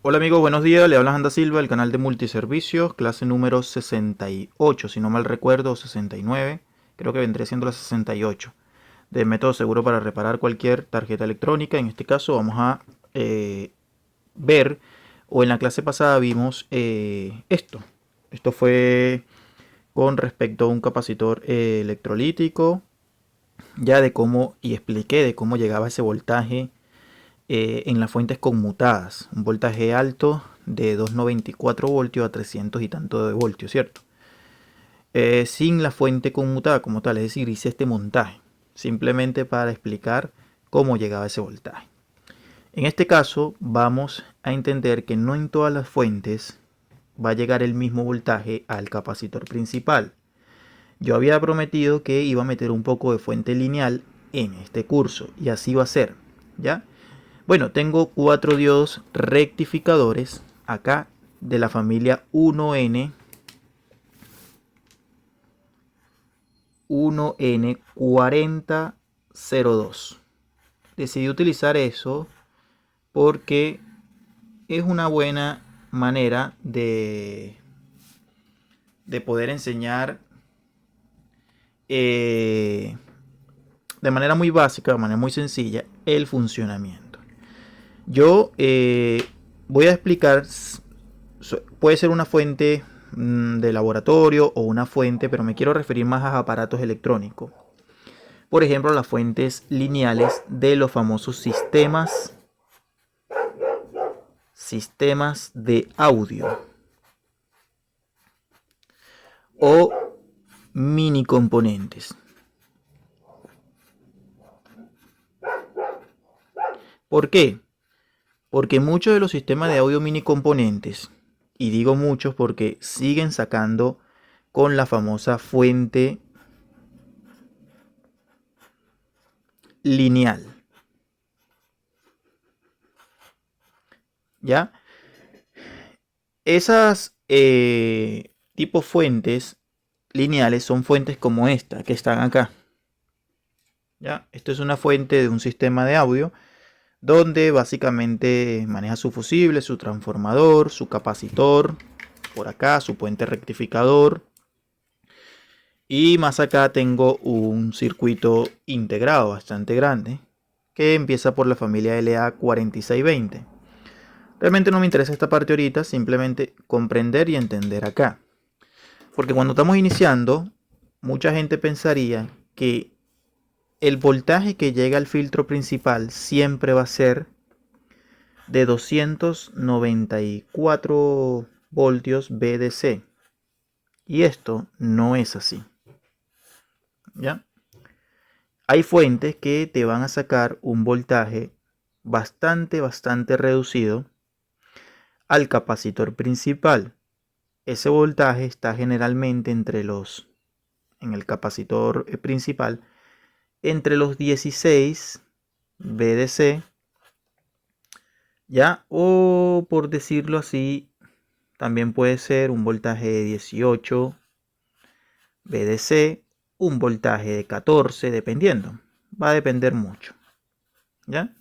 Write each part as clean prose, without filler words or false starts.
Hola amigos, buenos días, le habla Anda Silva del canal de multiservicios, clase número 68, si no mal recuerdo, 69, creo que vendría siendo la 68, de método seguro para reparar cualquier tarjeta electrónica. En este caso vamos a ver, o en la clase pasada vimos esto fue con respecto a un capacitor electrolítico, ya de cómo, y expliqué de cómo llegaba ese voltaje en las fuentes conmutadas, un voltaje alto de 294 voltios a 300 y tanto de voltios, ¿cierto? Sin la fuente conmutada como tal, es decir, hice este montaje, simplemente para explicar cómo llegaba ese voltaje. En este caso vamos a entender que no en todas las fuentes va a llegar el mismo voltaje al capacitor principal. Yo había prometido que iba a meter un poco de fuente lineal en este curso y así va a ser, ¿ya? Bueno, tengo 4 diodos rectificadores acá de la familia 1N, 1N4002. Decidí utilizar eso porque es una buena manera de poder enseñar de manera muy básica, de manera muy sencilla, el funcionamiento. Yo voy a explicar, puede ser una fuente de laboratorio o una fuente, pero me quiero referir más a aparatos electrónicos. Por ejemplo, las fuentes lineales de los famosos sistemas de audio o mini componentes. ¿Por qué? Porque muchos de los sistemas de audio mini componentes, y digo muchos porque siguen sacando con la famosa fuente lineal, ¿ya? Esas tipo fuentes lineales son fuentes como esta que están acá, ¿ya? Esto es una fuente de un sistema de audio donde básicamente maneja su fusible, su transformador, su capacitor, por acá su puente rectificador, y más acá tengo un circuito integrado bastante grande que empieza por la familia LA4620. Realmente no me interesa esta parte ahorita, simplemente comprender y entender acá. Porque cuando estamos iniciando, mucha gente pensaría que el voltaje que llega al filtro principal siempre va a ser de 294 voltios VDC. Y esto no es así, ¿ya? Hay fuentes que te van a sacar un voltaje bastante reducido al capacitor principal. Ese voltaje está generalmente en el capacitor principal, entre los 16 VDC, ¿ya? O por decirlo así, también puede ser un voltaje de 18 VDC, un voltaje de 14, dependiendo. Va a depender mucho, ¿ya?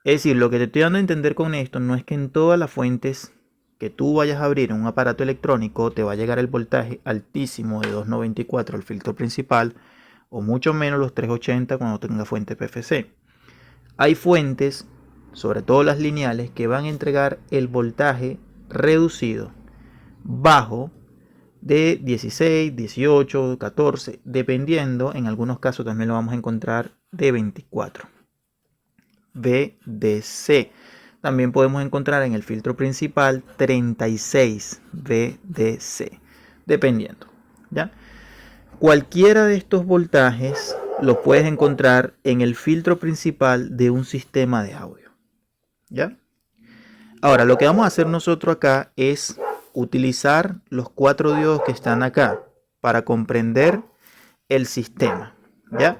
Es decir, lo que te estoy dando a entender con esto no es que en todas las fuentes que tú vayas a abrir en un aparato electrónico te va a llegar el voltaje altísimo de 294 al filtro principal, o mucho menos los 380 cuando tenga fuente PFC. Hay fuentes, sobre todo las lineales, que van a entregar el voltaje reducido, bajo, de 16, 18, 14, dependiendo. En algunos casos también lo vamos a encontrar de 24 VDC. También podemos encontrar en el filtro principal 36 VDC, dependiendo, ¿ya? Cualquiera de estos voltajes los puedes encontrar en el filtro principal de un sistema de audio, ¿ya? Ahora, lo que vamos a hacer nosotros acá es utilizar los 4 diodos que están acá para comprender el sistema, ¿ya?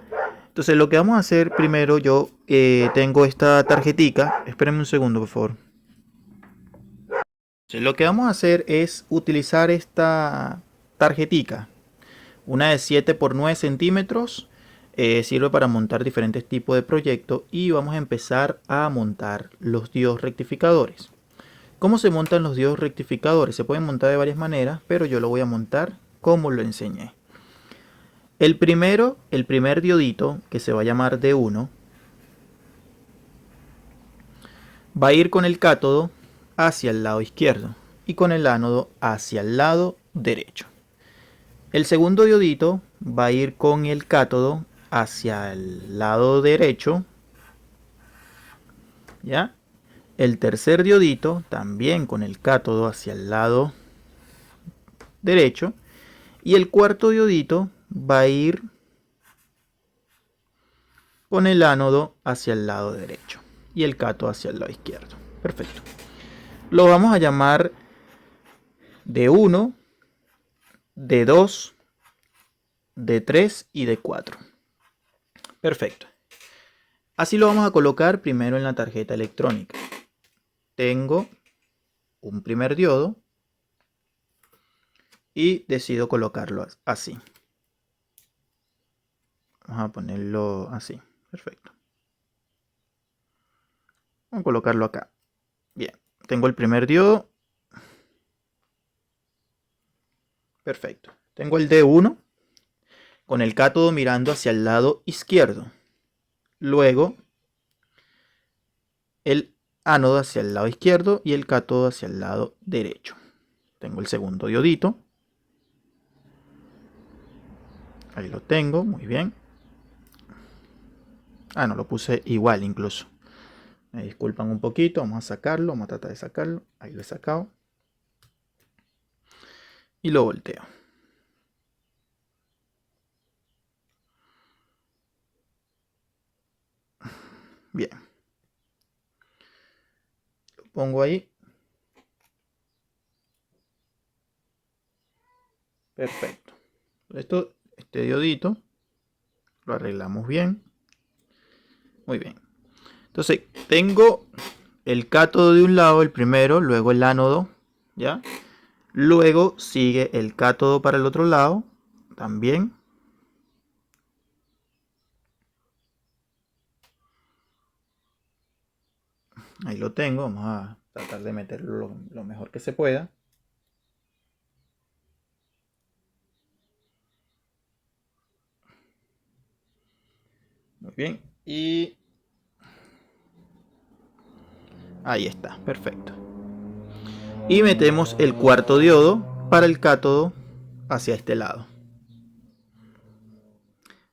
Entonces lo que vamos a hacer primero, yo tengo esta tarjetica, espérenme un segundo por favor. Entonces, lo que vamos a hacer es utilizar esta tarjetica, una de 7 por 9 centímetros, sirve para montar diferentes tipos de proyectos y vamos a empezar a montar los diodos rectificadores. ¿Cómo se montan los diodos rectificadores? Se pueden montar de varias maneras, pero yo lo voy a montar como lo enseñé. El primer diodito, que se va a llamar D1, va a ir con el cátodo hacia el lado izquierdo y con el ánodo hacia el lado derecho. El segundo diodito va a ir con el cátodo hacia el lado derecho, ¿ya? El tercer diodito también con el cátodo hacia el lado derecho. Y el cuarto diodito va a ir con el ánodo hacia el lado derecho y el cátodo hacia el lado izquierdo. Perfecto. Lo vamos a llamar D1, D2, D3 y D4. Perfecto. Así lo vamos a colocar primero en la tarjeta electrónica. Tengo un primer diodo y decido colocarlo así. Vamos a ponerlo así. Perfecto. Vamos a colocarlo acá. Bien. Tengo el primer diodo. Perfecto. Tengo el D1 con el cátodo mirando hacia el lado izquierdo. Luego el ánodo hacia el lado izquierdo y el cátodo hacia el lado derecho. Tengo el segundo diodito. Ahí lo tengo, muy bien. Ah, no, lo puse igual incluso. Me disculpan un poquito, vamos a sacarlo, vamos a tratar de sacarlo. Ahí lo he sacado. Y lo volteo. Bien. Lo pongo ahí. Perfecto. Este diodito lo arreglamos bien. Muy bien. Entonces, tengo el cátodo de un lado, el primero, luego el ánodo, ¿ya? Luego sigue el cátodo para el otro lado, también. Ahí lo tengo, vamos a tratar de meterlo lo mejor que se pueda. Muy bien, y ahí está, perfecto. Y metemos el cuarto diodo para el cátodo hacia este lado.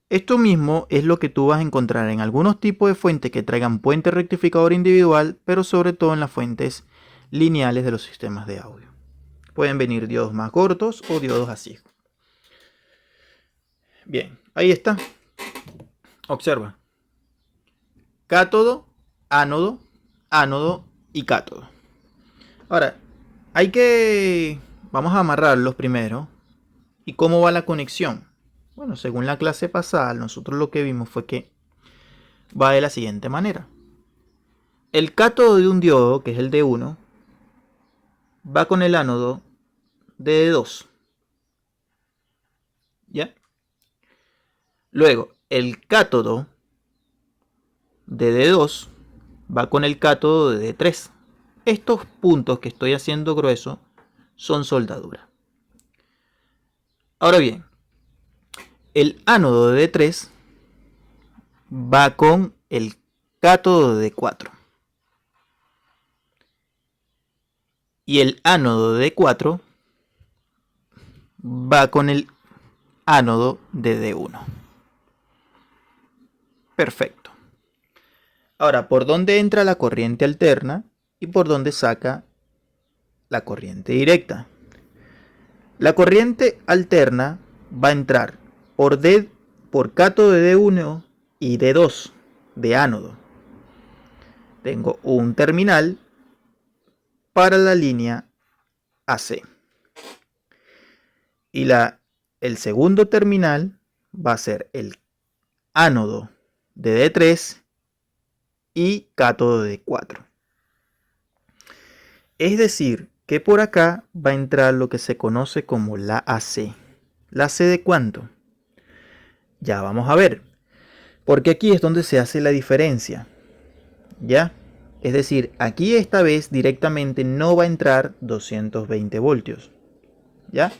Esto mismo es lo que tú vas a encontrar en algunos tipos de fuentes que traigan puente rectificador individual, pero sobre todo en las fuentes lineales de los sistemas de audio. Pueden venir diodos más cortos o diodos así. Bien, ahí está. Observa. Cátodo, ánodo, ánodo y cátodo. Ahora, vamos a amarrarlos primero. ¿Y cómo va la conexión? Bueno, según la clase pasada, nosotros lo que vimos fue que va de la siguiente manera. El cátodo de un diodo, que es el D1, va con el ánodo de D2. ¿Ya? Luego, el cátodo de D2 va con el cátodo de D3. Estos puntos que estoy haciendo grueso son soldadura. Ahora bien, el ánodo de D3 va con el cátodo de D4. Y el ánodo de D4 va con el ánodo de D1. Perfecto. Ahora, ¿por dónde entra la corriente alterna y por dónde saca la corriente directa? La corriente alterna va a entrar por cátodo de D1 y D2 de ánodo. Tengo un terminal para la línea AC. Y el segundo terminal va a ser el ánodo de D3 y cátodo de D4. Es decir, que por acá va a entrar lo que se conoce como la AC. ¿La AC de cuánto? Ya vamos a ver. Porque aquí es donde se hace la diferencia. ¿Ya? Es decir, aquí esta vez directamente no va a entrar 220 voltios. ¿Ya?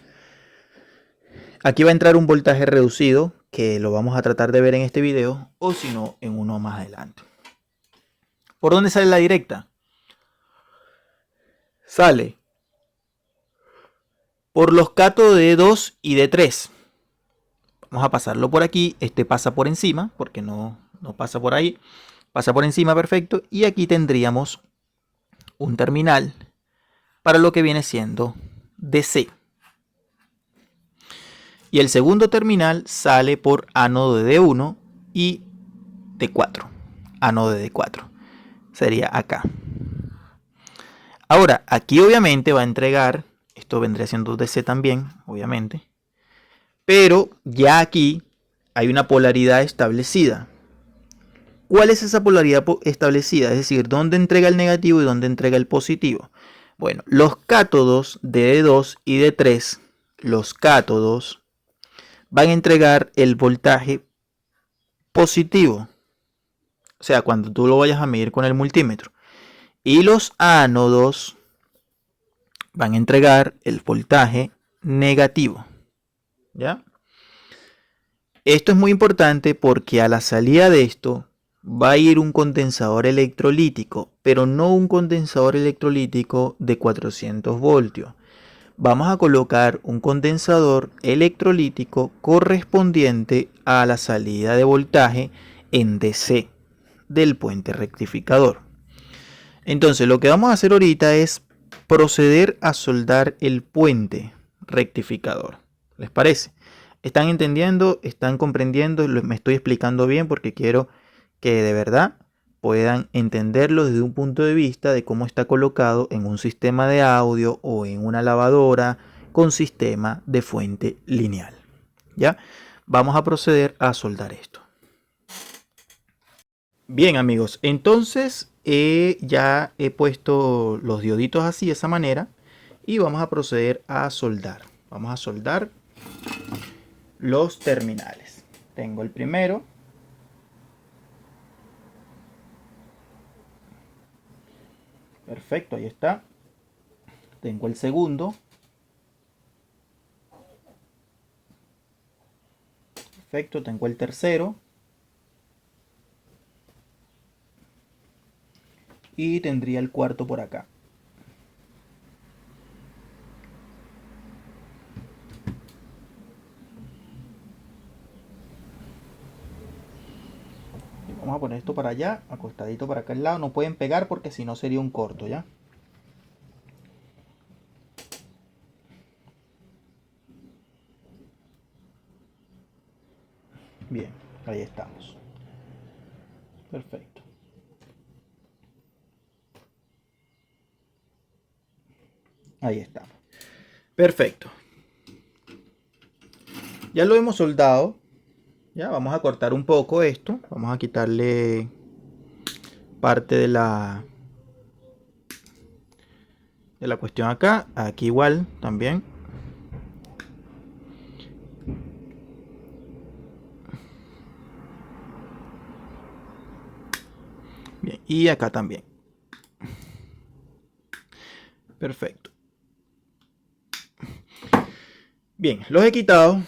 Aquí va a entrar un voltaje reducido, que lo vamos a tratar de ver en este video, o si no, en uno más adelante. ¿Por dónde sale la directa? Sale por los cátodos de 2 y de 3. Vamos a pasarlo por aquí. Este pasa por encima, porque no pasa por ahí. Pasa por encima, perfecto. Y aquí tendríamos un terminal para lo que viene siendo DC. Y el segundo terminal sale por ánodo de D1 y D4. Ánodo de D4. Sería acá. Ahora, aquí obviamente va a entregar, esto vendría siendo DC también, obviamente. Pero ya aquí hay una polaridad establecida. ¿Cuál es esa polaridad establecida? Es decir, ¿dónde entrega el negativo y dónde entrega el positivo? Bueno, los cátodos de D2 y D3, los cátodos van a entregar el voltaje positivo. O sea, cuando tú lo vayas a medir con el multímetro. Y los ánodos van a entregar el voltaje negativo. ¿Ya? Esto es muy importante porque a la salida de esto va a ir un condensador electrolítico, pero no un condensador electrolítico de 400 voltios. Vamos a colocar un condensador electrolítico correspondiente a la salida de voltaje en DC del puente rectificador. Entonces lo que vamos a hacer ahorita es proceder a soldar el puente rectificador. ¿Les parece? ¿Están entendiendo? ¿Están comprendiendo? Me estoy explicando bien porque quiero que de verdad puedan entenderlo desde un punto de vista de cómo está colocado en un sistema de audio o en una lavadora con sistema de fuente lineal. ¿Ya? Vamos a proceder a soldar esto. Bien, amigos, entonces ya he puesto los dioditos así, de esa manera, y vamos a proceder a soldar. Vamos a soldar los terminales. Tengo el primero. Perfecto, ahí está. Tengo el segundo. Perfecto, tengo el tercero. Y tendría el cuarto por acá. Y vamos a poner esto para allá, acostadito para acá al lado. No pueden pegar porque si no sería un corto, ¿ya? Bien, ahí estamos. Perfecto. Ahí estamos. Perfecto. Ya lo hemos soldado. Ya vamos a cortar un poco esto. Vamos a quitarle parte de la cuestión acá. Aquí igual también. Bien, y acá también. Perfecto. Bien, los he quitado.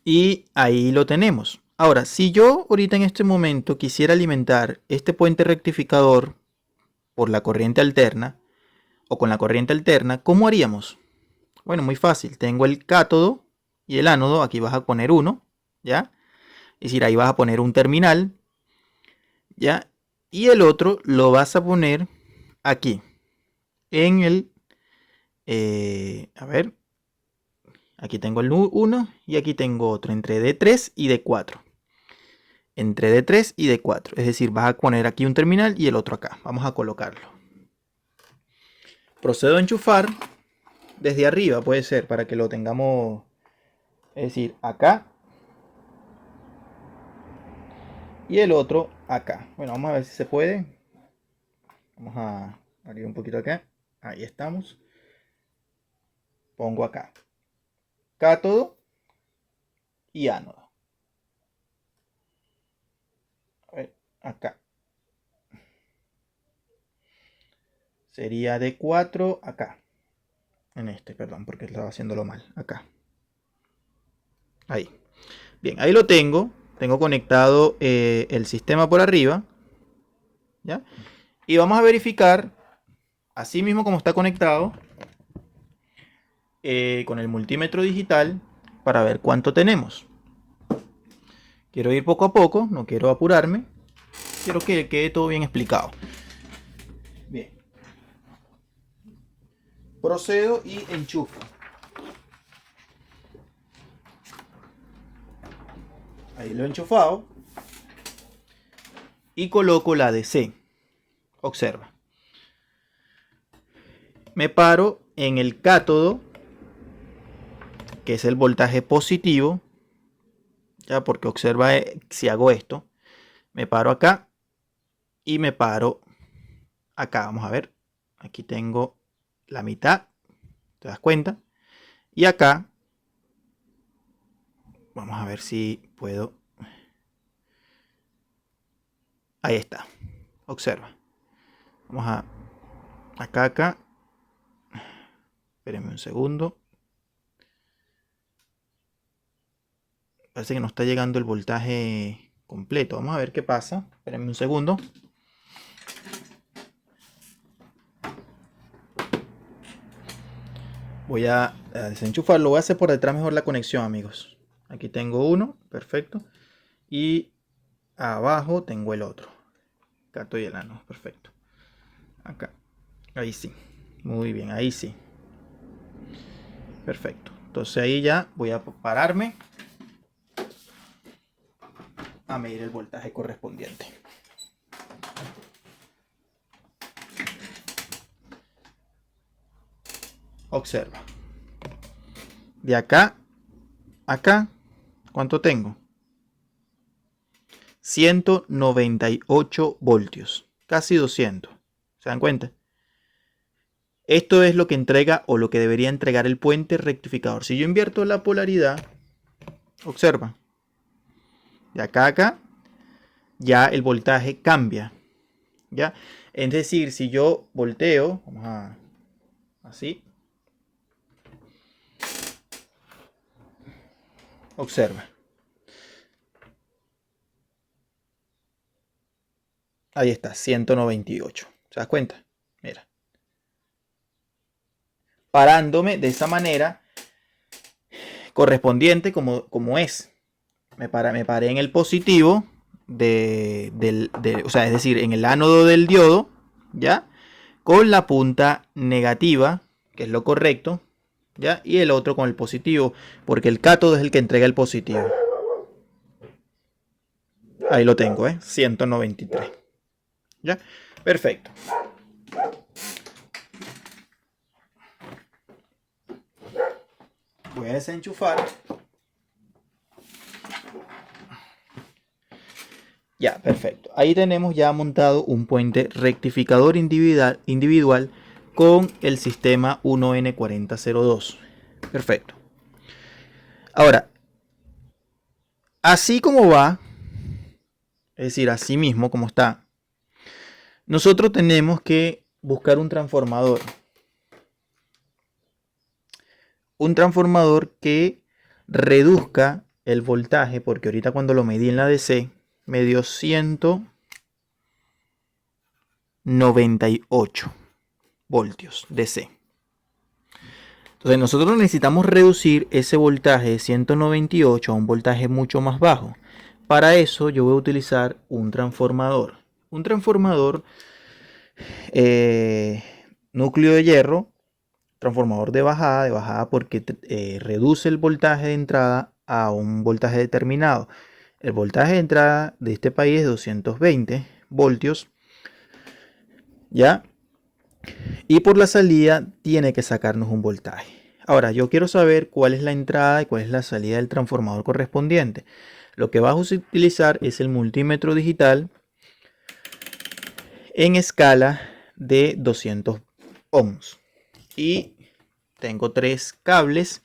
Y ahí lo tenemos. Ahora, si yo ahorita en este momento quisiera alimentar este puente rectificador por la corriente alterna o con la corriente alterna, ¿cómo haríamos? Bueno, muy fácil. Tengo el cátodo y el ánodo. Aquí vas a poner uno, ¿ya? Es decir, ahí vas a poner un terminal, ¿ya? Y el otro lo vas a poner aquí, en el... a ver, aquí tengo el 1 y aquí tengo otro, entre D3 y D4. Entre D3 y D4. Es decir, vas a poner aquí un terminal y el otro acá. Vamos a colocarlo. Procedo a enchufar desde arriba, puede ser, para que lo tengamos, es decir, acá y el otro acá. Bueno, vamos a ver si se puede. Vamos a abrir un poquito acá. Ahí estamos. Pongo acá cátodo y ánodo. A ver, acá. sería de 4 acá. En este, perdón, porque estaba haciéndolo mal. Acá. Ahí. Bien, ahí lo tengo. Tengo conectado el sistema por arriba. ¿Ya? Y vamos a verificar, así mismo como está conectado, con el multímetro digital, para ver cuánto tenemos. Quiero ir poco a poco, no quiero apurarme. Quiero que quede todo bien explicado. Bien. Procedo y enchufo. Ahí lo he enchufado. Y coloco la DC. Observa. Me paro en el cátodo, que es el voltaje positivo. Ya, porque observa si hago esto. Me paro acá y me paro acá. Vamos a ver. Aquí tengo la mitad. ¿Te das cuenta? Y acá. Vamos a ver si puedo. Ahí está. Observa. Vamos a. Acá. Espérenme un segundo. Parece que no está llegando el voltaje completo. Vamos a ver qué pasa. Espérenme un segundo. Voy a desenchufarlo. Voy a hacer por detrás mejor la conexión, amigos. Aquí tengo uno. Perfecto. Y abajo tengo el otro. Acá estoy el ano. Perfecto. Acá. Ahí sí. Muy bien. Ahí sí. Perfecto. Entonces ahí ya voy a pararme a medir el voltaje correspondiente. Observa. De acá a acá, ¿cuánto tengo? 198 voltios. Casi 200. ¿Se dan cuenta? Esto es lo que entrega o lo que debería entregar el puente rectificador. Si yo invierto la polaridad, observa. De acá a acá, ya el voltaje cambia. ¿Ya? Es decir, si yo volteo, vamos a así. Observa. Ahí está, 198. ¿Se das cuenta? Mira. Parándome de esa manera correspondiente como es. Me paré en el positivo o sea, es decir, en el ánodo del diodo, ¿ya? Con la punta negativa, que es lo correcto, ¿ya? Y el otro con el positivo, porque el cátodo es el que entrega el positivo. Ahí lo tengo, 193. ¿Ya? Perfecto. Voy a desenchufar. Ya, perfecto. Ahí tenemos ya montado un puente rectificador individual con el sistema 1N4002. Perfecto. Ahora, así como va, es decir, así mismo como está, nosotros tenemos que buscar un transformador. Un transformador que reduzca el voltaje, porque ahorita cuando lo medí en la DC, me dio 198 voltios DC. Entonces nosotros necesitamos reducir ese voltaje de 198 a un voltaje mucho más bajo. Para eso yo voy a utilizar un transformador. Un transformador núcleo de hierro, transformador de bajada porque reduce el voltaje de entrada a un voltaje determinado. El voltaje de entrada de este país es 220 voltios, ¿ya? Y por la salida tiene que sacarnos un voltaje. Ahora, yo quiero saber cuál es la entrada y cuál es la salida del transformador correspondiente. Lo que vas a utilizar es el multímetro digital en escala de 200 ohms. Y tengo 3 cables.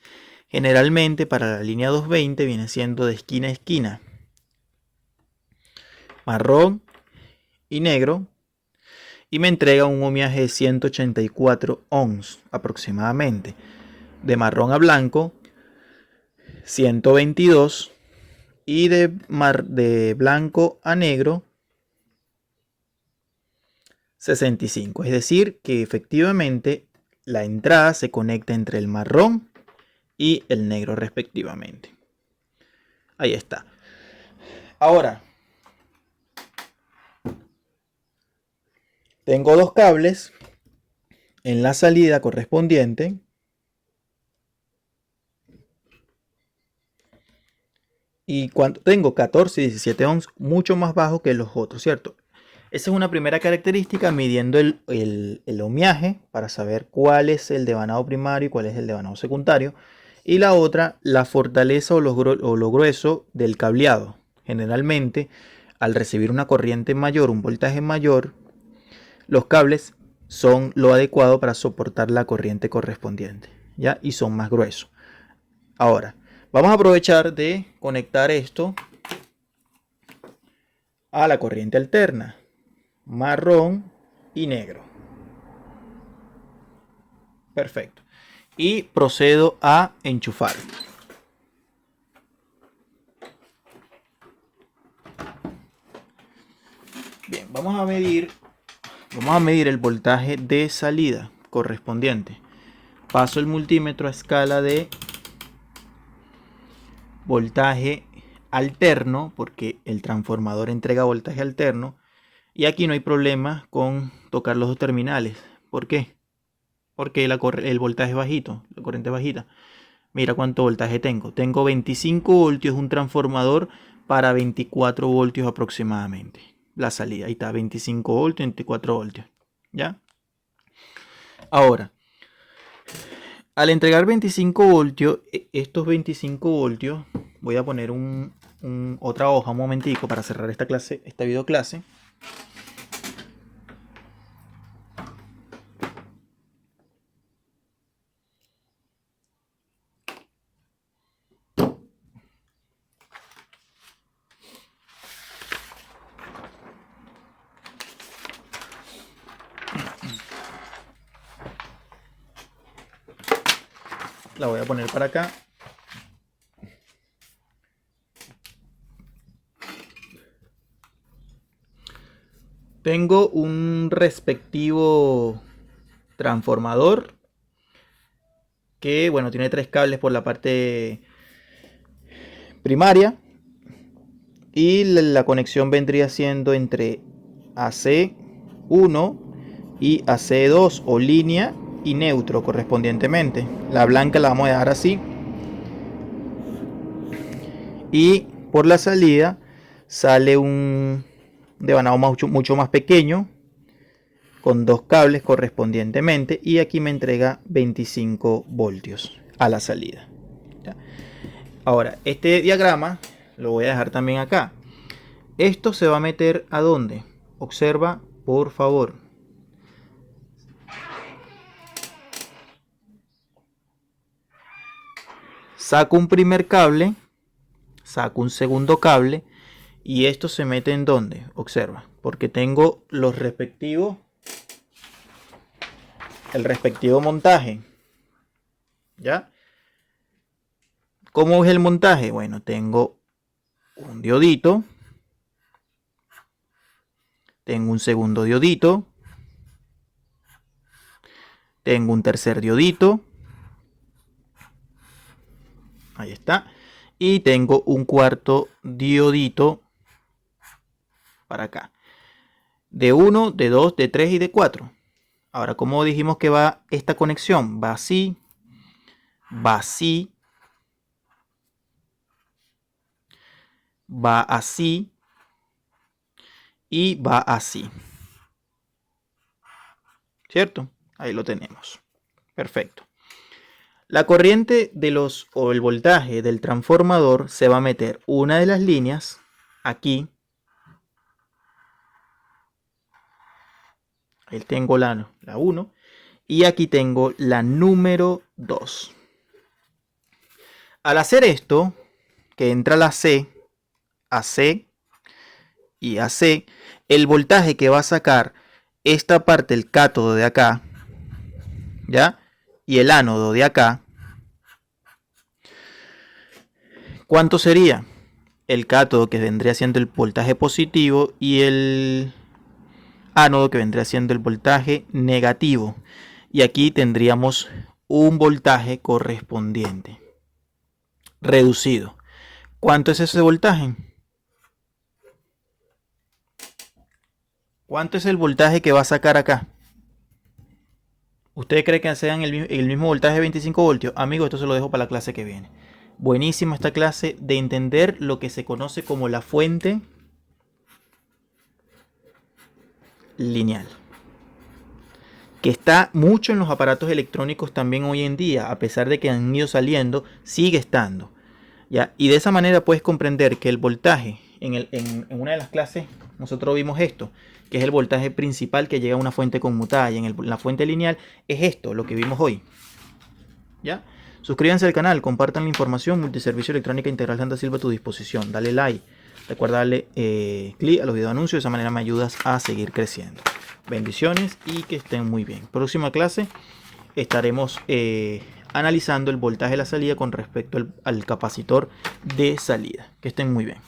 Generalmente para la línea 220 viene siendo de esquina a esquina. Marrón y negro. y me entrega un ohmiaje de 184 ohms aproximadamente. De marrón a blanco 122 y de blanco a negro 65. Es decir, que efectivamente la entrada se conecta entre el marrón y el negro respectivamente. Ahí está. Ahora, tengo dos cables en la salida correspondiente. Y cuando tengo 14 y 17 ohms, mucho más bajo que los otros, ¿cierto? Esa es una primera característica, midiendo el ohmiaje para saber cuál es el devanado primario y cuál es el devanado secundario. Y la otra, la fortaleza o lo grueso del cableado. Generalmente, al recibir una corriente mayor, un voltaje mayor, los cables son lo adecuado para soportar la corriente correspondiente, ¿ya? Y son más gruesos. Ahora, vamos a aprovechar de conectar esto a la corriente alterna, marrón y negro. Perfecto. Y procedo a enchufar. Bien, vamos a medir el voltaje de salida correspondiente. Paso el multímetro a escala de voltaje alterno, porque el transformador entrega voltaje alterno, y aquí no hay problema con tocar los dos terminales. ¿Por qué? Porque el voltaje es bajito, la corriente es bajita. Mira cuánto voltaje tengo. Tengo 25 voltios, un transformador para 24 voltios aproximadamente. La salida, ahí está, 25 voltios, 24 voltios. ¿Ya? Ahora, al entregar 25 voltios, estos 25 voltios, voy a poner otra hoja un momentico para cerrar esta video clase. La voy a poner para acá. Tengo un respectivo transformador que, bueno, tiene 3 cables por la parte primaria, y la conexión vendría siendo entre AC1 y AC2, o línea y neutro correspondientemente. La blanca la vamos a dejar así, y por la salida sale un devanado mucho más pequeño con 2 cables correspondientemente, y aquí me entrega 25 voltios a la salida. ¿Ya? Ahora, este diagrama lo voy a dejar también acá. Esto se va a meter ¿a dónde? Observa, por favor. Saco un primer cable, saco un segundo cable, y esto se mete ¿en dónde? Observa, porque tengo el respectivo montaje. ¿Ya? ¿Cómo es el montaje? Bueno, tengo un diodito, tengo un segundo diodito, tengo un tercer diodito, ahí está, y tengo un cuarto diodito para acá, de 1, de 2, de 3 y de 4. Ahora, ¿cómo dijimos que va esta conexión? Va así, va así, va así y va así. ¿Cierto? Ahí lo tenemos. Perfecto. La corriente o el voltaje del transformador se va a meter una de las líneas aquí. Ahí tengo la 1 y aquí tengo la número 2. Al hacer esto, que entra la C, AC y AC, el voltaje que va a sacar esta parte, el cátodo de acá, ¿ya? Y el ánodo de acá, ¿cuánto sería? El cátodo, que vendría siendo el voltaje positivo, y el ánodo, que vendría siendo el voltaje negativo. Y aquí tendríamos un voltaje correspondiente reducido. ¿Cuánto es ese voltaje? ¿Cuánto es el voltaje que va a sacar acá? ¿Usted cree que sean el mismo voltaje de 25 voltios? Amigo, esto se lo dejo para la clase que viene. Buenísima esta clase de entender lo que se conoce como la fuente lineal, que está mucho en los aparatos electrónicos también hoy en día, a pesar de que han ido saliendo, sigue estando. ¿Ya? Y de esa manera puedes comprender que el voltaje, en una de las clases nosotros vimos esto, que es el voltaje principal que llega a una fuente conmutada, y en la fuente lineal es esto, lo que vimos hoy. ¿Ya? Suscríbanse al canal, compartan la información. Multiservicio Electrónica Integral Santa Silva a tu disposición. Dale like, recuerda darle clic a los video anuncios, de esa manera me ayudas a seguir creciendo. Bendiciones y que estén muy bien. Próxima clase estaremos analizando el voltaje de la salida con respecto al capacitor de salida. Que estén muy bien.